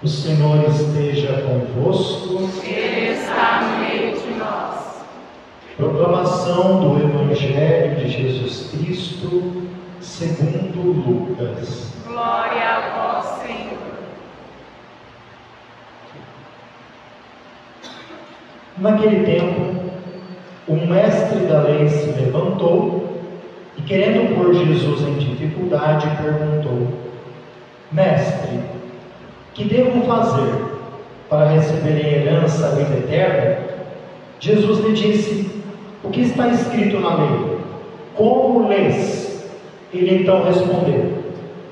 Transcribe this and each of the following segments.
O Senhor esteja convosco. Ele está no meio de nós. Proclamação do Evangelho de Jesus Cristo, segundo Lucas. Glória a vós, Senhor. Naquele tempo, um mestre da lei se levantou e, querendo pôr Jesus em dificuldade, perguntou: Mestre, que devo fazer para receber em herança a vida eterna? Jesus lhe disse: O que está escrito na lei? Como lês? Ele então respondeu: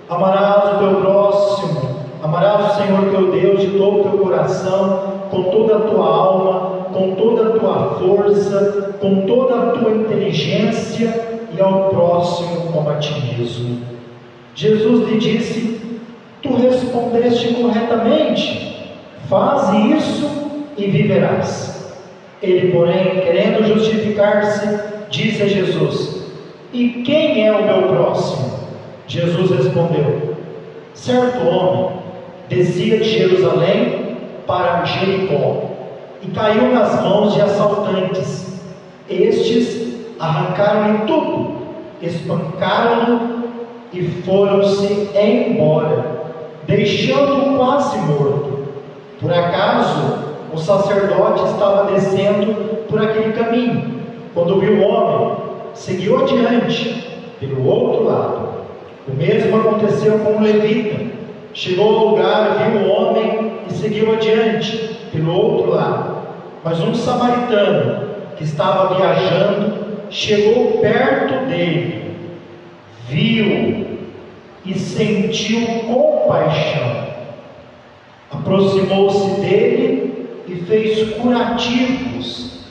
Amarás o teu próximo, amarás o Senhor teu Deus de todo o teu coração, com toda a tua alma, com toda a tua força, com toda a tua inteligência, e ao próximo como a ti mesmo. Jesus lhe disse: Tu respondeste corretamente, faze isso e viverás. Ele, porém, querendo justificar-se, disse a Jesus: E quem é o meu próximo? Jesus respondeu: Certo homem descia de Jerusalém para Jericó e caiu nas mãos de assaltantes. Estes arrancaram-lhe tudo, espancaram-no e foram-se embora, deixando-o quase morto. Por acaso o sacerdote estava descendo por aquele caminho, quando viu o homem, seguiu adiante pelo outro lado. O mesmo aconteceu com o levita. Chegou ao lugar, viu o homem e seguiu adiante pelo outro lado. Mas um samaritano que estava viajando chegou perto dele, viu e sentiu compaixão. Aproximou-se dele e fez curativos,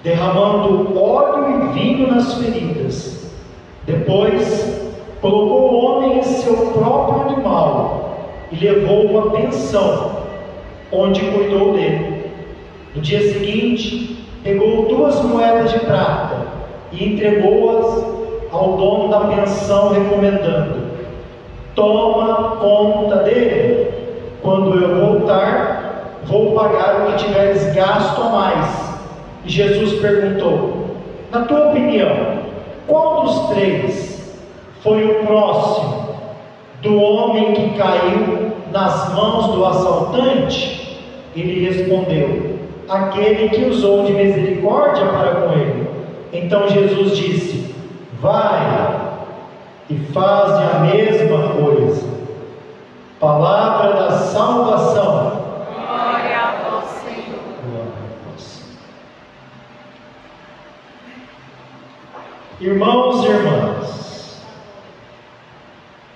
derramando óleo e vinho nas feridas. Depois colocou o homem em seu próprio animal e levou-o à pensão, onde cuidou dele. No dia seguinte, pegou 2 moedas de prata e entregou-as ao dono da pensão, recomendando: Toma conta dele. Quando eu voltar, vou pagar o que tiveres gasto a mais. E Jesus perguntou: Na tua opinião, qual dos 3 foi o próximo do homem que caiu nas mãos do assaltante? Ele respondeu: Aquele que usou de misericórdia para com ele. Então Jesus disse: Vai e faze a mesma coisa. Palavra da salvação. Glória a vós, Senhor. Glória a vós. Irmãos e irmãs,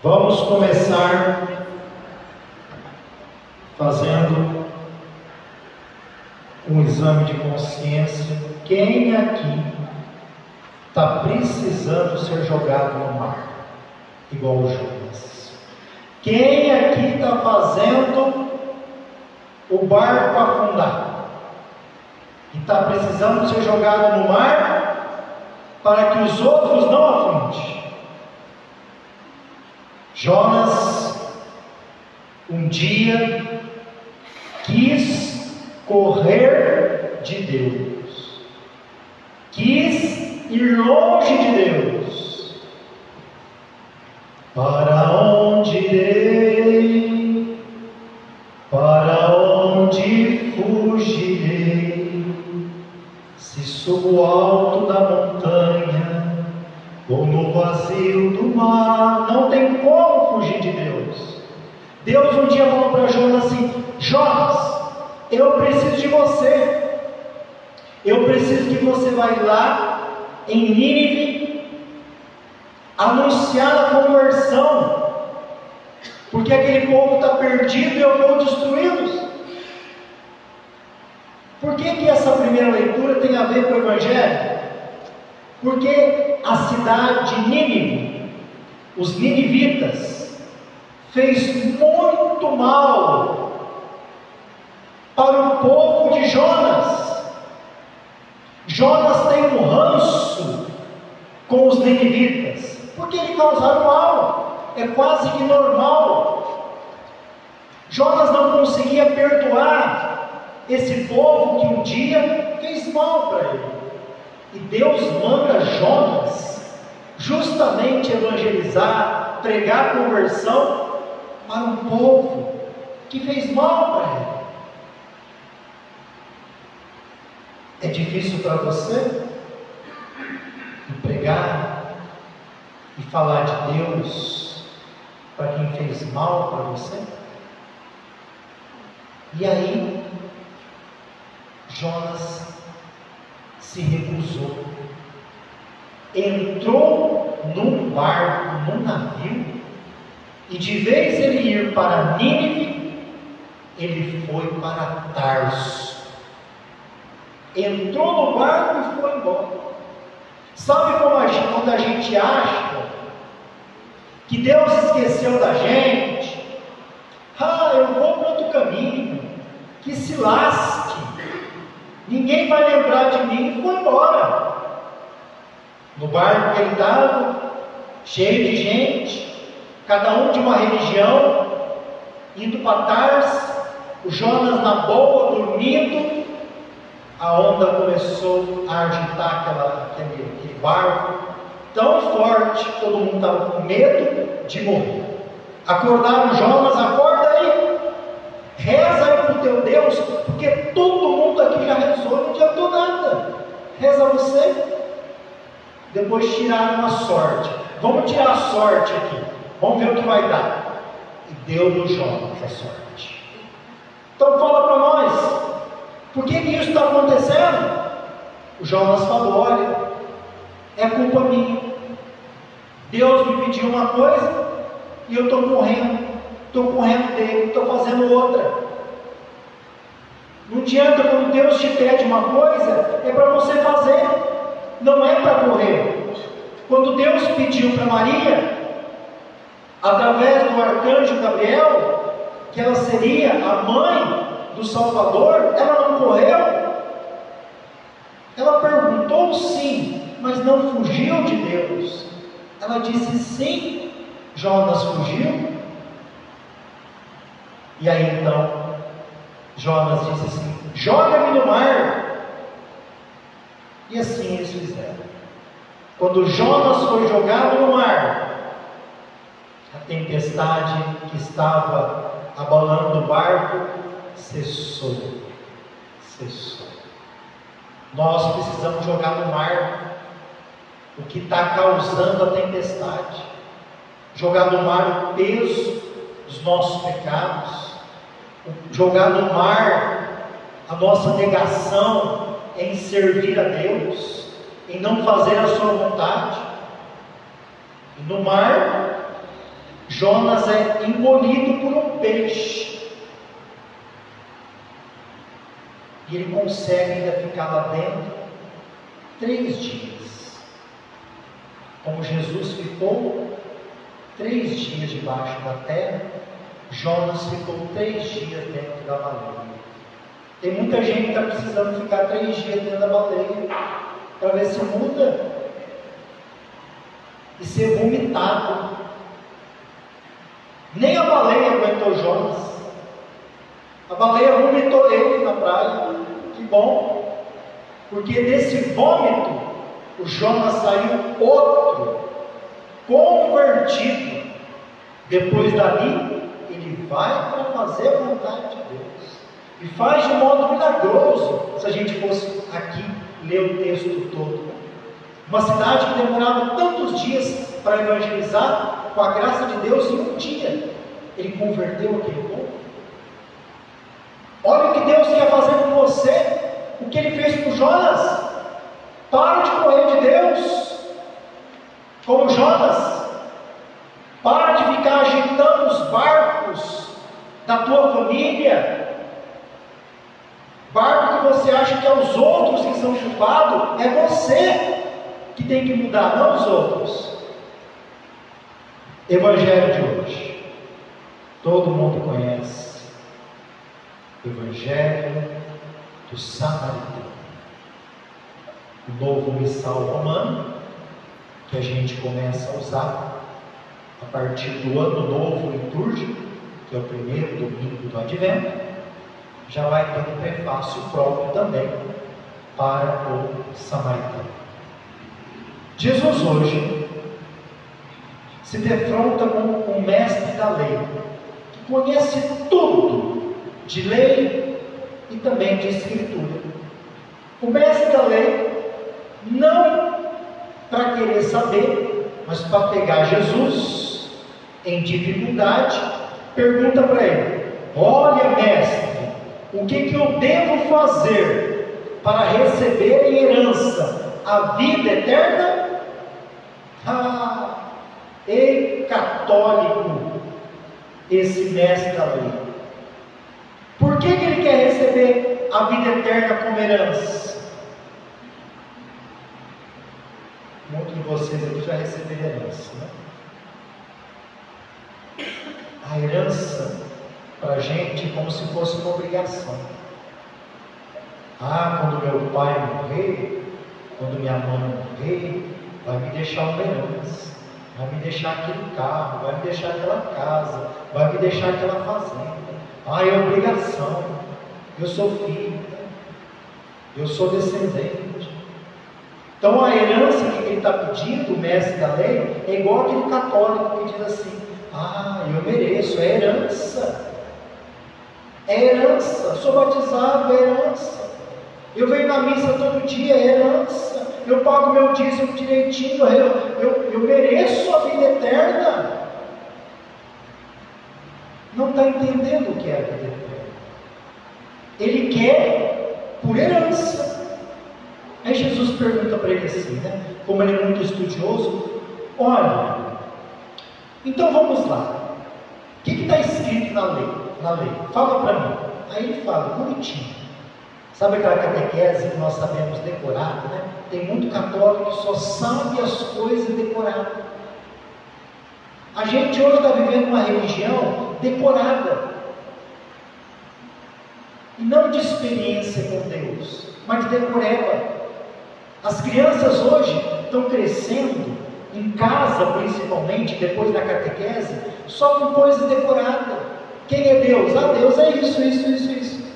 vamos começar fazendo um exame de consciência. Quem aqui está precisando ser jogado no mar, igual o Jonas? Quem aqui está fazendo o barco afundar e está precisando ser jogado no mar para que os outros não afundem? Jonas um dia quis correr de Deus, quis ir longe de Deus. Para onde irei? Para onde fugirei? Se subo alto da montanha ou no vazio do mar, não tem como fugir de Deus. Deus um dia falou para Jonas assim: Jonas, eu preciso de você. Eu preciso que você vá lá em Nínive anunciar a conversão, porque aquele povo está perdido e eu vou destruí-los. Por que essa primeira leitura tem a ver com o Evangelho? Porque a cidade de Nínive, os ninivitas, fez muito mal para o povo de Jonas. Jonas tem um ranço com os ninivitas, porque eles causaram mal, é quase que normal. Jonas não conseguia perdoar esse povo que um dia fez mal para ele. E Deus manda Jonas justamente evangelizar, pregar conversão para um povo que fez mal para ele. É difícil para você pregar e falar de Deus para quem fez mal para você? E aí, Jonas se recusou, entrou num barco, num navio, e de vez ele ir para Nínive, ele foi para Tarso. Entrou no barco e foi embora. Sabe quando a gente acha que Deus esqueceu da gente? Eu vou para outro caminho, que se lasque, ninguém vai lembrar de mim, e foi embora. No barco que ele estava, cheio de gente, cada um de uma religião, indo para Tarso, o Jonas na boa, dormindo. A onda começou a agitar aquele barco tão forte, todo mundo estava com medo de morrer. Acordaram Jonas: acorda aí, reza aí para o teu Deus, porque todo mundo aqui já rezou, não adiantou nada. Reza você. Depois tiraram a sorte. Vamos tirar a sorte aqui, vamos ver o que vai dar. E deu no Jonas a sorte. Então fala para nós, por que isso está acontecendo? O Jonas falou: olha, é culpa minha. Deus me pediu uma coisa e eu estou correndo dele, estou fazendo outra. Não adianta, quando Deus te pede uma coisa, é para você fazer, não é para correr. Quando Deus pediu para Maria, através do arcanjo Gabriel, que ela seria a mãe do Salvador, ela não correu. Ela perguntou sim, mas não fugiu de Deus. Ela disse sim. Jonas fugiu. E aí então Jonas disse assim: joga-me no mar. E assim eles fizeram. Quando Jonas foi jogado no mar, a tempestade que estava abalando o barco cessou. Nós precisamos jogar no mar o que está causando a tempestade, jogar no mar o peso dos nossos pecados, jogar no mar a nossa negação em servir a Deus, em não fazer a sua vontade. E no mar, Jonas é engolido por um peixe. E ele consegue ainda ficar lá dentro 3 dias. Como Jesus ficou 3 dias debaixo da terra, Jonas ficou 3 dias dentro da baleia. Tem muita gente que está precisando ficar 3 dias dentro da baleia para ver se muda e ser vomitado. Nem a baleia aguentou Jonas. A baleia vomitou ele na praia. Que bom, porque desse vômito o Jonas saiu outro, convertido. Depois dali ele vai para fazer a vontade de Deus, e faz de modo milagroso. Se a gente fosse aqui ler o texto todo, uma cidade que demorava tantos dias para evangelizar, com a graça de Deus, em um dia ele converteu aquele povo. Olha o que Deus quer fazer com você, o que Ele fez com Jonas. Para de correr de Deus, como Jonas. Para de ficar agitando os barcos da tua família, barco que você acha que é os outros que são culpados. É você que tem que mudar, não os outros. Evangelho de hoje, todo mundo conhece. Evangelho do Samaritano, o novo missal romano, que a gente começa a usar a partir do ano novo litúrgico, que é o primeiro domingo do Advento, já vai ter um prefácio próprio também para o samaritano. Jesus hoje se defronta com o mestre da lei, que conhece tudo de lei e também de escritura. O mestre da lei, não para querer saber, mas para pegar Jesus em dificuldade, pergunta para ele: olha, mestre, o que eu devo fazer para receber em herança a vida eterna? Ei, católico, esse mestre da lei, por que ele quer receber a vida eterna como herança? Muitos de vocês aqui já receberam herança, né? A herança para a gente é como se fosse uma obrigação. Quando meu pai morrer, quando minha mãe morrer, vai me deixar uma herança, vai me deixar aquele carro, vai me deixar aquela casa, vai me deixar aquela fazenda. É obrigação, eu sou filho, eu sou descendente. Então a herança que ele está pedindo, o mestre da lei, é igual aquele católico que diz assim: eu mereço, é herança. É herança, sou batizado, é herança. Eu venho na missa todo dia, é herança. Eu pago meu dízimo direitinho, eu mereço a vida eterna. Não está entendendo o que é a vida eterna. Ele quer por herança. Aí Jesus pergunta para ele assim, né? Como ele é muito estudioso: olha, então vamos lá, o que está escrito na lei? Fala para mim. Aí ele fala, bonitinho. Sabe aquela catequese que nós sabemos decorado, né? Tem muito católico que só sabe as coisas decoradas. A gente hoje está vivendo uma religião decorada, e não de experiência com Deus, mas de decoreba. As crianças hoje estão crescendo em casa, principalmente depois da catequese, só com coisa decorada. Quem é Deus? Deus é isso.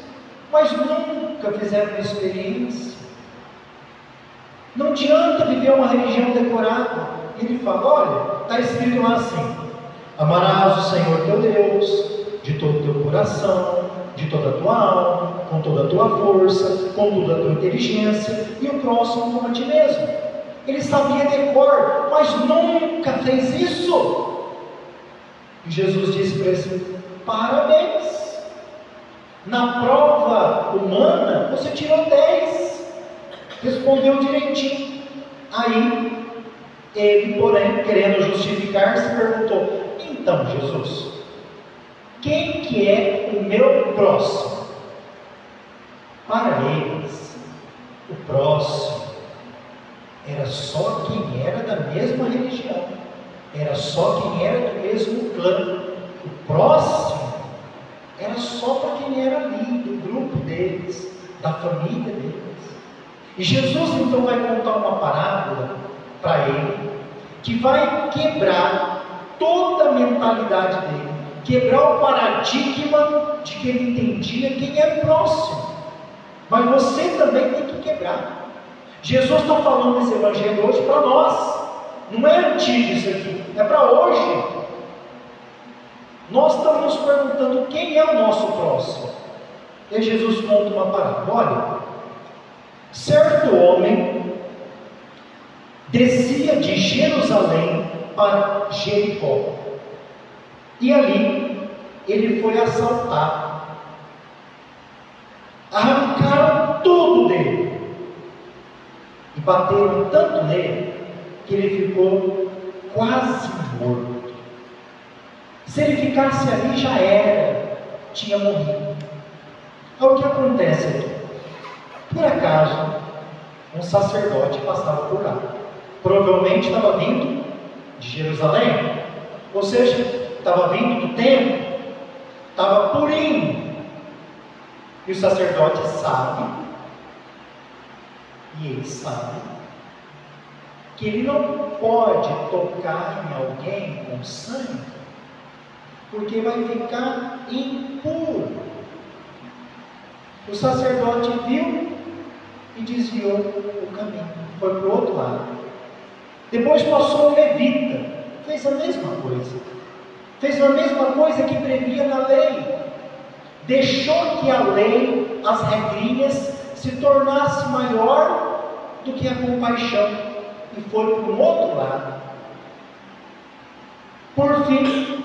Mas nunca fizeram uma experiência. Não adianta viver uma religião decorada. Ele fala: olha, está escrito lá assim: amarás o Senhor teu Deus de todo o teu coração, de toda a tua alma, com toda a tua força, com toda a tua inteligência, e o próximo como a ti mesmo. Ele sabia decor, mas nunca fez isso. E Jesus disse para ele: parabéns, na prova humana você tirou 10, respondeu direitinho. Aí ele, porém, querendo justificar-se, perguntou: então, Jesus, quem que é o meu próximo? Para eles, o próximo era só quem era da mesma religião, era só quem era do mesmo clã. O próximo era só para quem era ali, do grupo deles, da família deles. E Jesus então vai contar uma parábola para ele, que vai quebrar toda a mentalidade dele, quebrar o paradigma de que ele entendia quem era o próximo. Mas você também tem que quebrar. Jesus está falando esse evangelho hoje para nós, não é antigo isso aqui, é para hoje. Nós estamos nos perguntando quem é o nosso próximo. E Jesus conta uma parábola: olha, certo homem descia de Jerusalém para Jericó, e ali ele foi assaltado. Arrancaram tudo dele e bateram tanto nele que ele ficou quase morto. Se ele ficasse ali, já era, tinha morrido. Olha o que acontece aqui. Por acaso, um sacerdote passava por lá. Provavelmente estava vindo de Jerusalém, ou seja, estava vindo do templo, estava purinho. E o sacerdote sabe, e ele sabe, que ele não pode tocar em alguém com sangue, porque vai ficar impuro. O sacerdote viu e desviou o caminho, foi para o outro lado. Depois passou o levita, fez a mesma coisa. Fez a mesma coisa que previa na lei. Deixou que a lei, as regrinhas, se tornasse maior do que a compaixão e foi para o outro lado. Por fim,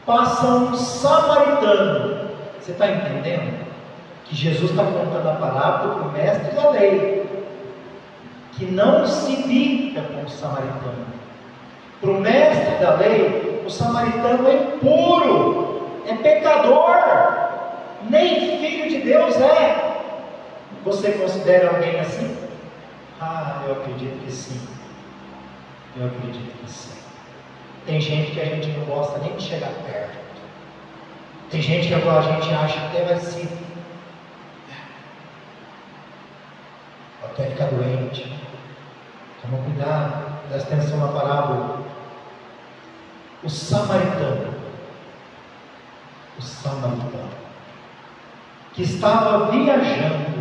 passa um samaritano. Você está entendendo? Que Jesus está contando a parábola para o mestre da lei, que não se bica com o samaritano. Para o mestre da lei, o samaritano é impuro, é pecador, nem filho de Deus é. Você considera alguém assim? Ah, eu acredito que sim. Eu acredito que sim. Tem gente que a gente não gosta nem de chegar perto. Tem gente que agora a gente acha que até vai se até ficar doente. Toma cuidado, presta atenção na parábola. O samaritano, que estava viajando.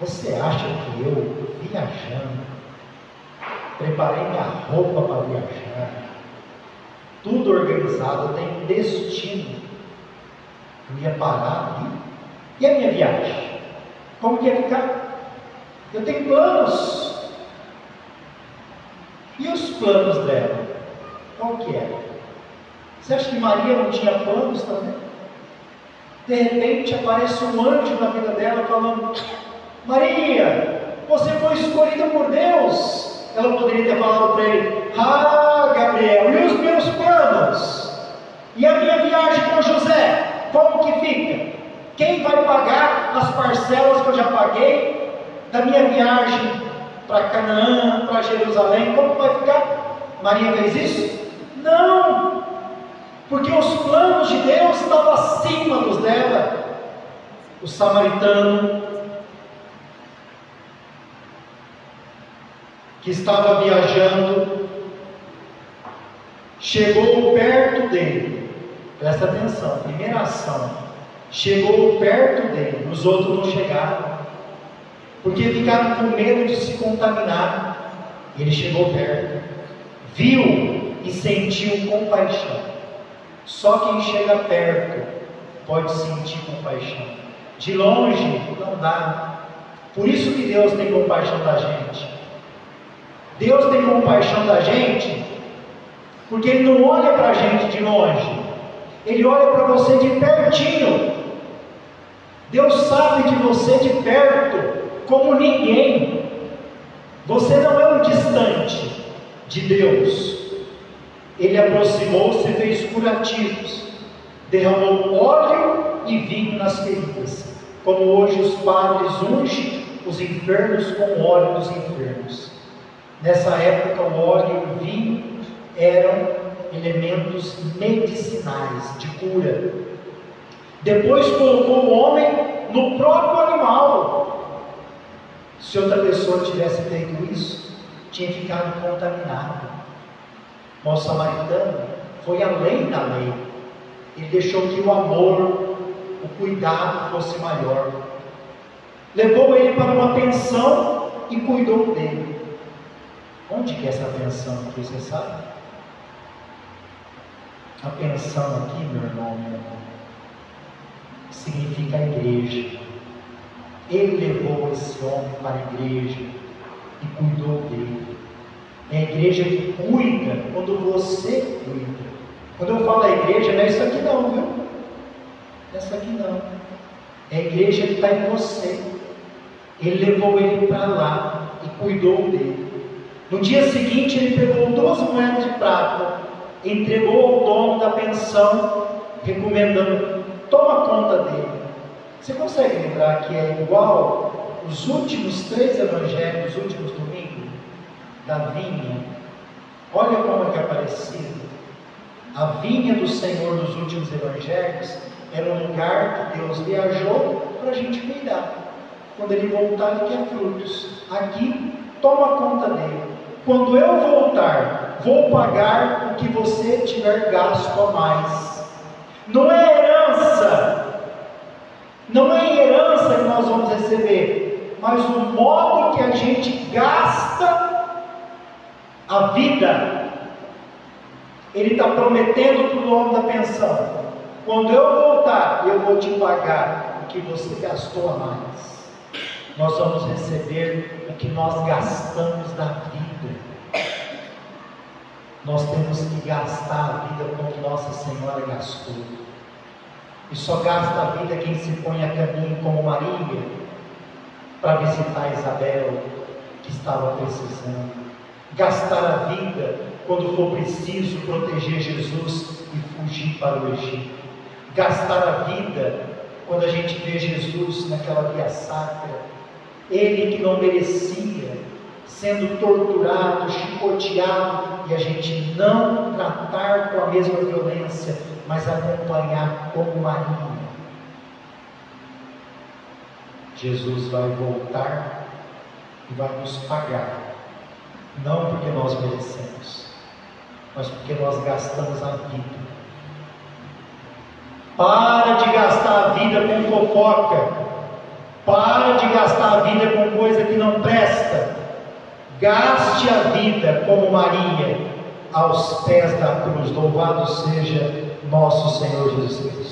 Você acha que eu, viajando, preparei minha roupa para viajar, tudo organizado, eu tenho destino, eu ia parar ali? E a minha viagem? Como que ia ficar? Eu tenho planos. E os planos dela? Qual que era? Você acha que Maria não tinha planos também? De repente aparece um anjo na vida dela falando: Maria, você foi escolhida por Deus. Ela poderia ter falado para ele: ah, Gabriel, e os meus planos? E a minha viagem com José? Como que fica? Quem vai pagar as parcelas que eu já paguei da minha viagem para Canaã, para Jerusalém? Como vai ficar? Maria fez isso? Não, porque os planos de Deus estavam acima dos dela. O samaritano, que estava viajando, chegou perto dele. Presta atenção, primeira ação, chegou perto dele. Os outros não chegaram, porque ficaram com medo de se contaminar. Ele chegou perto, viu e sentiu compaixão. Só quem chega perto pode sentir compaixão. De longe não dá. Por isso que Deus tem compaixão da gente. Deus tem compaixão da gente porque Ele não olha para a gente de longe, Ele olha para você de pertinho. Deus sabe de você de perto como ninguém. Você não é um distante de Deus. Ele aproximou-se e fez curativos, derramou óleo e vinho nas feridas, como hoje os padres ungem os enfermos com óleo dos enfermos. Nessa época o óleo e o vinho eram elementos medicinais, de cura. Depois colocou o homem no próprio animal. Se outra pessoa tivesse feito isso, tinha ficado contaminado. Mas o samaritano foi além da lei. Ele deixou que o amor, o cuidado fosse maior. Levou ele para uma pensão e cuidou dele. Onde que é essa pensão aqui, você sabe? A pensão aqui, meu irmão, significa a igreja. Ele levou esse homem para a igreja e cuidou dele. É a igreja que cuida quando você cuida. Quando eu falo a igreja, não é isso aqui não, viu? Não é isso aqui não. É a igreja que está em você. Ele levou ele para lá e cuidou dele. No dia seguinte ele pegou 2 moedas de prata, entregou ao dono da pensão, recomendando: toma conta dele. Você consegue lembrar que é igual os últimos 3 evangelhos, os últimos domingos? Da vinha. Olha como é que é parecido. A vinha do Senhor dos últimos evangelhos era um lugar que Deus viajou para a gente cuidar. Quando Ele voltar, Ele quer frutos. Aqui, toma conta dele. Quando eu voltar, vou pagar o que você tiver gasto a mais. Não é herança, não é herança que nós vamos receber, mas o modo que a gente gasta a vida. Ele está prometendo para o dono da pensão: quando eu voltar, eu vou te pagar o que você gastou a mais. Nós vamos receber o que nós gastamos da vida. Nós temos que gastar a vida como Nossa Senhora gastou. E só gasta a vida quem se põe a caminho como Maria, para visitar Isabel, que estava precisando. Gastar a vida quando for preciso proteger Jesus e fugir para o Egito. Gastar a vida quando a gente vê Jesus naquela via sacra, ele que não merecia, sendo torturado, chicoteado, e a gente não tratar com a mesma violência, mas acompanhar como Maria. Jesus vai voltar e vai nos pagar, não porque nós merecemos, mas porque nós gastamos a vida. Para de gastar a vida com fofoca, para de gastar a vida com coisa que não presta. Gaste a vida como Maria, aos pés da cruz. Louvado seja nosso Senhor Jesus Cristo.